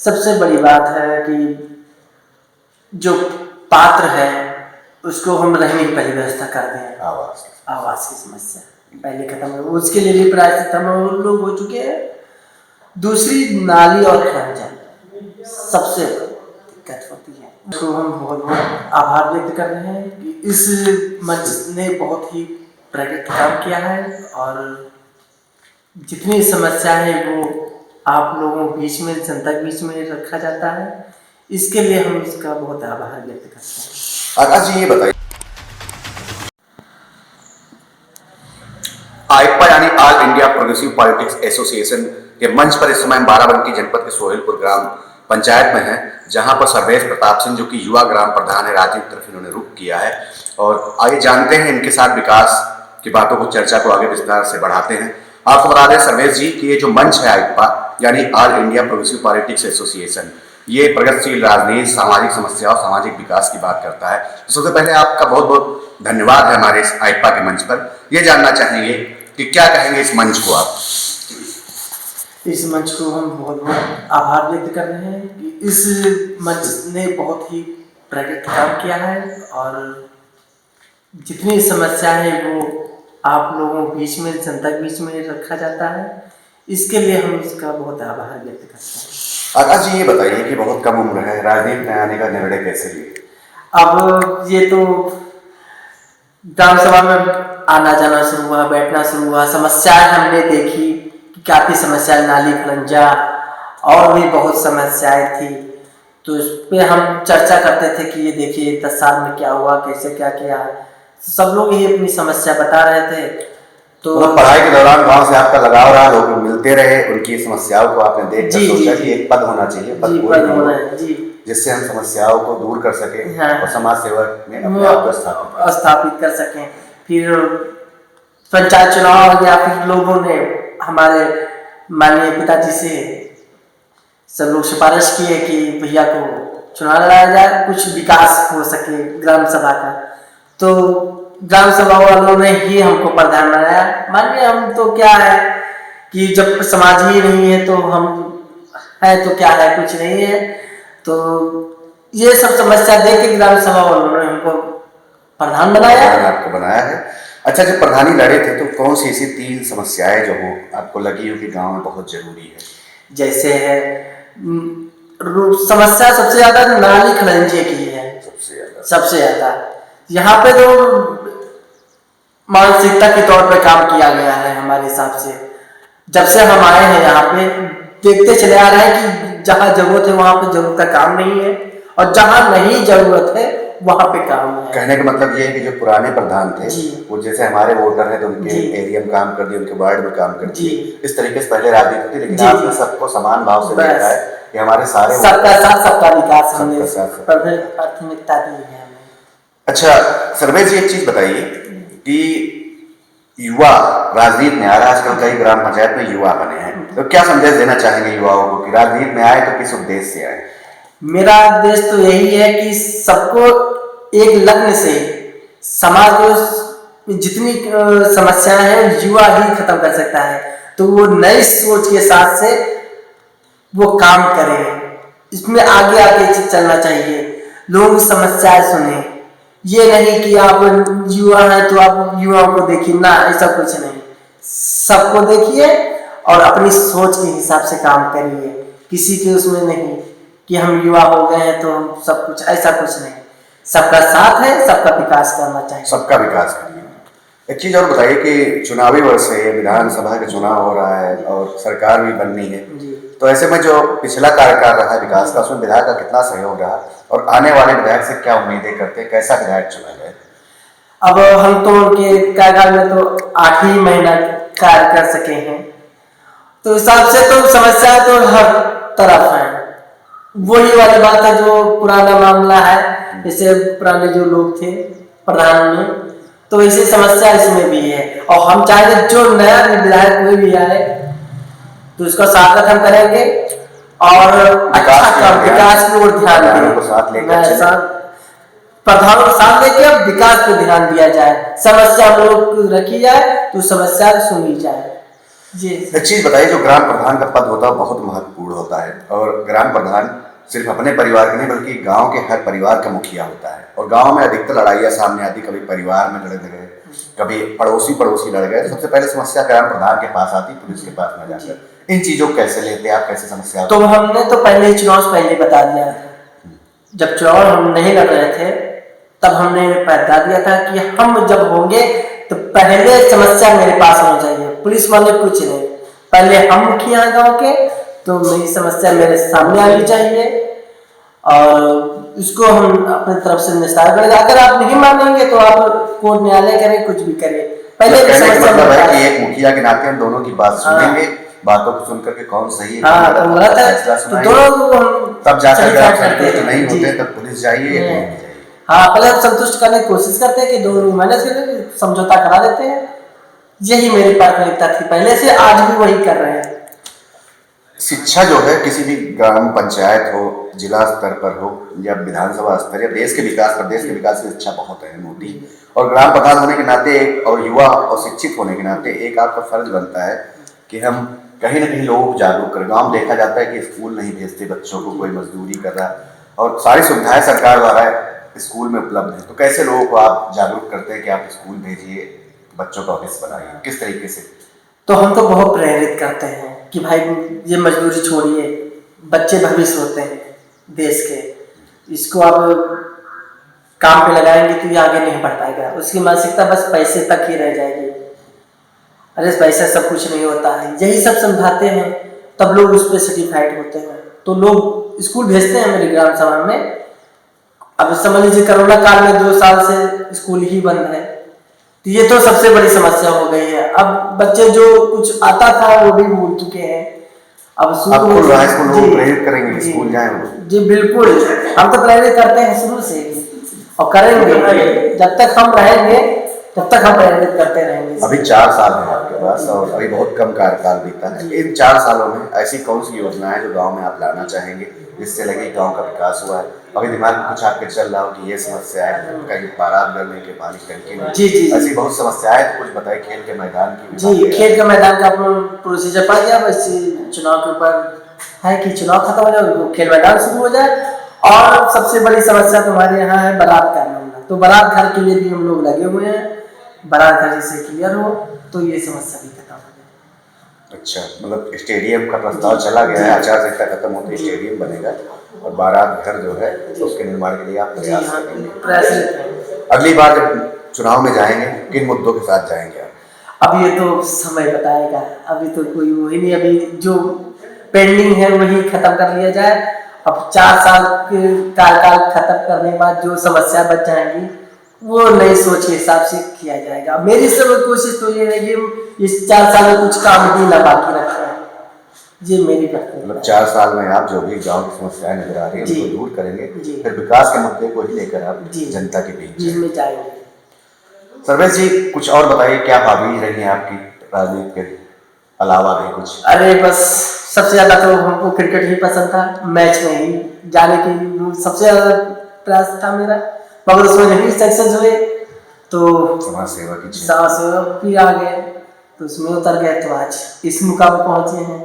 सबसे बड़ी बात है कि जो पात्र है उसको हम रहने की पहली व्यवस्था कर दें। आवास की समस्या पहले खत्म हो, उसके लिए भी प्रयास हम लोग हो चुके हैं। दूसरी नाली और खंजा सबसे दिक्कत होती है, तो हम बहुत बहुत आभार व्यक्त कर रहे हैं कि इस मंच ने बहुत ही प्रगति काम किया है और जितनी समस्या है वो आप लोगों के बीच में, जनता के बीच में रखा जाता है। इसके लिए हम इसका बहुत आभार व्यक्त करते हैं। आकाश जी, ये बताइए, आईपा यानी all India progressive politics association के मंच पर इस समय हम बाराबंकी जनपद के सोहेलपुर ग्राम पंचायत में हैं, जहां पर सर्वेश प्रताप सिंह जो कि युवा ग्राम प्रधान है, राजनीति की तरफ इन्होंने रुख किया है। और आइए जानते हैं इनके साथ विकास की बातों को, चर्चा को आगे विस्तार से बढ़ाते हैं। आपको बता दें सर्वेश जी कि ये जो मंच है आईपा यानी all India progressive politics association, ये प्रगतिशील राजनीति, सामाजिक समस्याओं, सामाजिक विकास की बात करता है। तो सबसे पहले आपका बहुत बहुत धन्यवाद है हमारे इस आईपा के मंच पर। ये जानना चाहेंगे कि क्या कहेंगे इस मंच को आप? इस मंच को हम बहुत बहुत आभार व्यक्त कर रहे हैं कि इस मंच ने बहुत ही प्रगति काम किया है और जितनी समस्या है वो आप लोगों के बीच में, जनता के बीच में रखा जाता है। इसके लिए हम इसका बहुत आभार व्यक्त करते हैं। आकाश जी, ये बताइए कि बहुत कम उम्र है, राजनीति में आने का निर्णय कैसे लिया? अब ये तो ग्राम सभा में आना जाना शुरू हुआ, बैठना शुरू हुआ, समस्याएं हमने देखी कि काफ़ी समस्याएं, नाली खलंजा और भी बहुत समस्याएं थी। तो इस पर हम चर्चा करते थे कि ये देखिए 10 साल में क्या हुआ, कैसे क्या किया। सब लोग ही अपनी समस्या बता रहे थे। तो पढ़ाई के दौरान गांव से आपका लगाव रहा, लोग मिलते रहे, उनकी समस्याओं को आपने देख कर सोचा कि एक पद होना चाहिए, पद होना है जी, जिससे हम समस्याओं को दूर कर सके और समाज सेवा में अपने आप को स्थापित कर सकें। फिर पंचायत चुनाव या फिर लोगों ने हमारे माननीय पिताजी से सब लोग सिफारिश किए कि भैया को चुनाव लड़ाया जाए, कुछ विकास हो सके ग्राम सभा का। तो ग्राम सभा वालों ने ही हमको प्रधान बनाया। मानिए हम तो क्या है कि जब समाज ही नहीं है तो हम है तो क्या है, कुछ नहीं है। तो ये सब समस्या देख के ग्राम सभा वालों ने हमको प्रधान बनाया। आपको बनाया है। अच्छा, जब प्रधानी लड़े थे तो कौन सी ऐसी 3 समस्याएं जो हो आपको लगी हो कि गांव में बहुत जरूरी है? जैसे है समस्या सबसे ज्यादा नाली खलंजे की है, सबसे ज्यादा। यहाँ पे तो मानसिकता के तौर पे काम किया गया है हमारे हिसाब से। जब से हम आए हैं यहाँ पे देखते चले आ रहे हैं कि जहाँ जरूरत है वहाँ पे जरूरत का काम नहीं है और जहाँ नहीं जरूरत है वहाँ पे काम है। कहने का मतलब ये है कि जो पुराने प्रधान थे वो जैसे हमारे वोटर हैं तो उनके एरिया में काम कर दिए, उनके वार्ड में काम कर दिए, इस तरीके से पहले राजनीति थी। लेकिन आपने सबको समान भाव से देखा है कि हमारे सारे सबका साथ सबका विकास हमने प्राथमिकता दी है। अच्छा सर्वेश जी, एक चीज बताइए कि युवा राजनीति में आ रहा है, आजकल कई ग्राम पंचायत में युवा बने हैं, तो क्या संदेश देना चाहेंगे युवाओं को कि राजनीति में आए तो किस उद्देश्य से आए? मेरा उद्देश्य तो यही है कि सबको एक लग्न से समाज को जितनी समस्याएं हैं युवा ही खत्म कर सकता है। तो वो नई सोच के साथ से वो काम करे, इसमें आगे आगे चलना चाहिए। लोग समस्याएं सुने, ये नहीं कि आप युवा हैं तो आप युवाओं को देखिए ना, ऐसा कुछ नहीं। सबको देखिए और अपनी सोच के हिसाब से काम करिए। किसी के उसमें नहीं कि हम युवा हो गए हैं तो हम सब कुछ, ऐसा कुछ नहीं। सबका साथ है, सबका विकास करना चाहिए, सबका विकास करिए। एक चीज और बताइए कि चुनावी वर्ष है, विधानसभा का चुनाव हो रहा है और सरकार भी बननी है, तो ऐसे में जो पिछला कार्यकाल रहा है विकास का, उसमें विधायक का कितना सहयोग रहा और आने वाले विधायक से क्या उम्मीदें करते हैं, कैसा विधायक चुना जाए? अब हम तो उनके कार्यकाल में तो 8 ही महीना कार्य कर सके हैं, तो हिसाब से तो समस्या तो हर तरफ है। वही वाली बात है जो पुराना मामला है, जैसे पुराने जो लोग थे प्रधान में, तो ऐसी समस्या इसमें भी है। और हम चाहेंगे जो नया विधायक कोई भी आए तो उसका स्वागत हम करेंगे और अच्छा काम, विकास की ओर ध्यान दें, प्रधानों को साथ लेके विकास को ध्यान दिया जाए, समस्या लोग रखी जाए तो समस्या सुनी जाए। जी एक चीज बताइए, जो ग्राम प्रधान का पद होता है बहुत महत्वपूर्ण होता है, और ग्राम प्रधान सिर्फ अपने परिवार के नहीं बल्कि गांव के हर परिवार का मुखिया होता है। और गांव में अधिकतर लड़ाइयाँ सामने आती, कभी परिवार में लड़ गए, कभी पड़ोसी लड़ गए, तो सबसे पहले समस्या ग्राम प्रधान के पास आती, पुलिस के पास न जाकर। इन चीजों को कैसे लेते हैं आप, कैसे समस्या? तो हमने तो पहले ही चुनाव से पहले बता दिया था, जब चुनाव हम नहीं लड़ रहे थे तब हमने बता दिया था कि हम जब होंगे तो पहले समस्या मेरे पास होनी चाहिए, पुलिस वाले कुछ नहीं, पहले हम मुखिया हैं गाँव के, तो मेरी समस्या मेरे सामने आनी चाहिए और इसको हम अपनी तरफ से निस्तार करेंगे। अगर आप नहीं मानेंगे तो आप कोर्ट न्यायालय करें, कुछ भी करें, पहले मतलब है कि एक मुखिया के नाते हम दोनों की बात सुनेंगे, बातों को सुनकर के कौन सही है हाँ, तो गलत है तो दोनों को हम तब जाकर आप संतुष्ट नहीं होते तब पुलिस जाइए। हाँ, पहले हम संतुष्ट करने की कोशिश करते हैं कि दोनों मैनेज करके समझौता करा देते हैं। यही मेरी प्राथमिकता थी पहले से, आज भी वही कर रहे हैं। शिक्षा जो है किसी भी ग्राम पंचायत हो, जिला स्तर पर हो या विधानसभा स्तर या देश के विकास, प्रदेश के विकास की शिक्षा बहुत अहम होती है। और ग्राम प्रधान होने के नाते एक, और युवा और शिक्षित होने के नाते एक आपका फर्ज बनता है कि हम कहीं ना कहीं लोगों को जागरूक करें। गाँव में देखा जाता है कि स्कूल नहीं भेजते बच्चों को, कोई मजदूरी कर रहा है और सारी सुविधाएं सरकार द्वारा स्कूल में उपलब्ध है, तो कैसे लोगों को आप जागरूक करते हैं कि आप स्कूल भेजिए, बच्चों का ऑफिस बनाइए, किस तरीके से? तो हम तो बहुत प्रेरित करते हैं कि भाई ये मजदूरी छोड़िए, बच्चे भविष्य होते हैं देश के, इसको आप काम पे लगाएंगे तो ये आगे नहीं बढ़ पाएगा। उसकी मानसिकता बस पैसे तक ही रह जाएगी। अरे पैसा सब कुछ नहीं होता है, यही सब समझाते हैं तब लोग उस पर सर्टिफाइड होते हैं, तो लोग स्कूल भेजते हैं मेरे ग्राम सभा में। अब समझ लीजिए कोरोना काल में 2 साल से स्कूल ही बंद है, तो ये तो सबसे बड़ी समस्या हो गई है। अब बच्चे जो कुछ आता था वो भी भूल चुके हैं। अब प्रेरित करेंगे स्कूल जाएं वो। जी बिल्कुल, हम तो प्रेरित करते हैं शुरू से और करेंगे, जब तक हम रहेंगे तब तक हम प्रेरित करते रहेंगे। अभी 4 साल है आपके पास और अभी बहुत कम कार्यकाल बीता है। इन 4 सालों में ऐसी कौन सी योजना है जो गांव में आप लाना चाहेंगे जिससे लगे गांव का विकास हुआ है? अभी दिमाग में कुछ आपके चल रहा हो कि ये समस्या है, कहीं बारात गलने के पानी टंकी में, जी ऐसी बहुत समस्याएं, तो कुछ बताइए। खेल के मैदान की जी, खेल के मैदान का प्रोसीजर पड़ गया, बस चुनाव के ऊपर है कि चुनाव खत्म हो जाए, खेल मैदान शुरू हो जाए। और सबसे बड़ी समस्या तुम्हारे यहाँ है बारात का मामला, तो बारात घर के लिए भी हम लोग लगे हुए हैं, बारात घर से क्लियर हो तो ये समस्या भी खत्म हो जाए। अच्छा, मतलब स्टेडियम का प्रस्ताव चला गया है, आचार संहिता खत्म होते स्टेडियम बनेगा और बारात घर जो है तो उसके निर्माण के लिए आप प्रयास करेंगे। अगली बार जब चुनाव में जाएंगे किन मुद्दों के साथ जाएंगे आप? अब ये तो समय बताएगा, अभी तो कोई वही नहीं, अभी जो पेंडिंग है वही खत्म कर लिया जाए। अब 4 साल के कार्यकाल खत्म करने के बाद जो समस्या बच जाएंगी वो नई सोच के हिसाब से किया जाएगा। मेरी सब कोशिश तो ये है कि इस 4 साल में कुछ काम ही ना बाकी रखा है, ये मेरी मतलब 4 साल में आप जो भी गांव की समस्याएं नजर आ रही है उनको दूर करेंगे, फिर विकास के मुद्दे को ही लेकर आप जनता के बीच में जाएंगे। सर्वेश जी, कुछ और बताइए, क्या हॉबीज रही है आपकी राजनीति के अलावा भी कुछ? अरे बस सबसे ज्यादा तो हमको क्रिकेट ही पसंद था, मैच में ही जाने की सबसे ज्यादा प्रयास था मेरा, मगर उसमें नहीं सक्सेस हुए तो समाज सेवा फिर आ गए, तो उसमें उतर गए तो आज इस मुकाम पर पहुंचे हैं।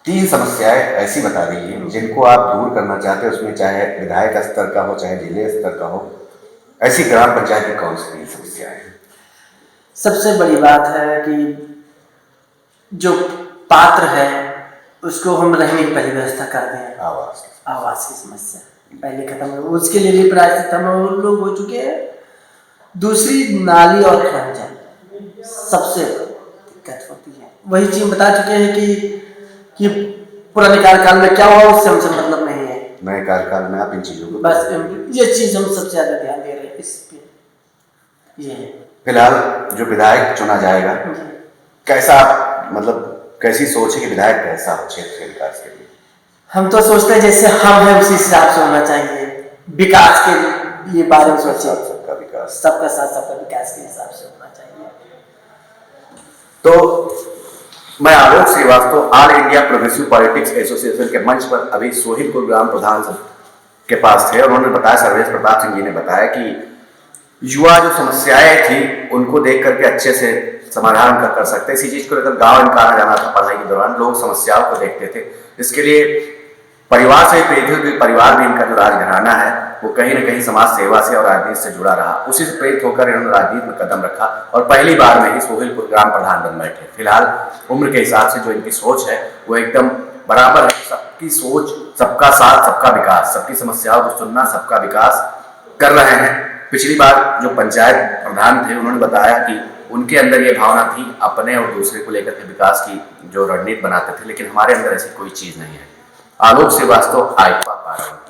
3 समस्याएं ऐसी बता दीजिए जिनको आप दूर करना चाहते हैं, उसमें चाहे विधायक स्तर का हो चाहे जिले स्तर का हो, ऐसी ग्राम पंचायत की कौन सी 3 समस्याएं हैं? सबसे बड़ी बात है कि जो पात्र है उसको हम रहने की पहली व्यवस्था कर दें। आवास की समस्या पहले खत्म हो, उसके लिए भी प्रयास हम लोग हो चुके हैं। दूसरी नाली और खनन सबसे दिक्कत होती है, वही चीज बता चुके हैं कि पुराने कार्यकाल में क्या हुआ उससे हमसे मतलब नहीं है, नए कार्यकाल में आप इन चीजों को बस ये चीज हम सबसे ज्यादा ध्यान दे रहे हैं इस पे। ये है फिलहाल जो विधायक चुना जाएगा कैसा, मतलब कैसी सोच है कि विधायक कैसा हो क्षेत्र के विकास के लिए? हम तो सोचते हैं जैसे हम हैं उसी हिसाब से होना चाहिए, विकास के ये बारे में सोचे, सबका विकास, सबका साथ सबका विकास के हिसाब से होना चाहिए। तो मैं Alok Srivastava all India progressive politics association के मंच पर अभी सोहिलपुर ग्राम प्रधान के पास थे और उन्होंने बताया, सर्वेश प्रताप सिंह जी ने बताया कि युवा जो समस्याएं थी उनको देख करके अच्छे से समाधान कर सकते। इसी चीज को लेकर गाँव इनका आना जाना था पढ़ाई के दौरान, लोग समस्याओं को देखते थे। इसके लिए परिवार से प्रेरित हुए, परिवार भी इनका जो राजघराना है वो कहीं ना कहीं समाज सेवा से और राजनीति से जुड़ा रहा। उसी से प्रेरित होकर इन्होंने राजनीति में कदम रखा और पहली बार में ही सोहेलपुर ग्राम प्रधान बन बैठे। फिलहाल उम्र के हिसाब से जो इनकी सोच है वो एकदम बराबर है। सबकी सोच, सबका साथ, सबका विकास, सबकी समस्याओं को सुनना, सबका विकास कर रहे हैं। पिछली बार जो पंचायत प्रधान थे उन्होंने बताया कि उनके अंदर ये भावना थी अपने और दूसरे को लेकर के विकास की जो रणनीति बनाते थे, लेकिन हमारे अंदर ऐसी कोई चीज नहीं है। आलोक श्रीवास्तव, आइफा 12।